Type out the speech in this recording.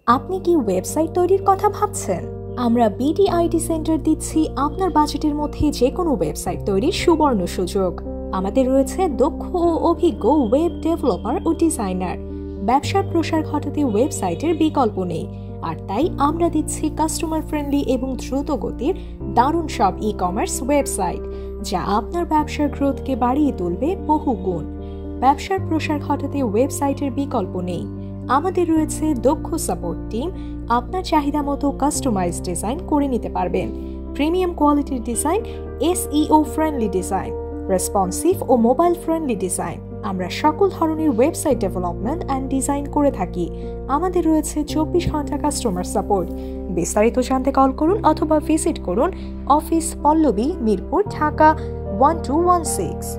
আপনি কি ওয়েবসাইট তৈরির কথা ভাবছেন? আমরা বিডিআইটি সেন্টার দিচ্ছি আপনার বাজেটের মধ্যে যে কোনো ওয়েবসাইট তৈরির সুবর্ণ সুযোগ। আমাদের রয়েছে দক্ষ ও অভিজ্ঞ ওয়েব ডেভেলপার ও ডিজাইনার। ব্যবসার প্রসার ঘটাতে ওয়েবসাইটের বিকল্প নেই, আর তাই আমরা দিচ্ছি কাস্টমার ফ্রেন্ডলি এবং দ্রুত গতির দারুণ সব ই-কমার্স ওয়েবসাইট, যা আপনার ব্যবসার গ্রোথকে বাড়িয়ে তুলবে বহুগুণ। ব্যবসার প্রসার ঘটাতে ওয়েবসাইটের বিকল্প নেই। আমাদের রয়েছে দক্ষ সাপোর্ট টিম, আপনার চাহিদা মতো কাস্টমাইজ ডিজাইন করে নিতে পারবেন। প্রিমিয়াম কোয়ালিটির design, SEO friendly design, responsive ও মোবাইল ফ্রেন্ডলি ডিজাইন। আমরা সকল ধরনের ওয়েবসাইট ডেভেলপমেন্ট অ্যান্ড ডিজাইন করে থাকি। আমাদের রয়েছে 24 ঘন্টা কাস্টমার সাপোর্ট। বিস্তারিত জানতে কল করুন অথবা ভিজিট করুন অফিস পল্লবী, মিরপুর, ঢাকা 1216।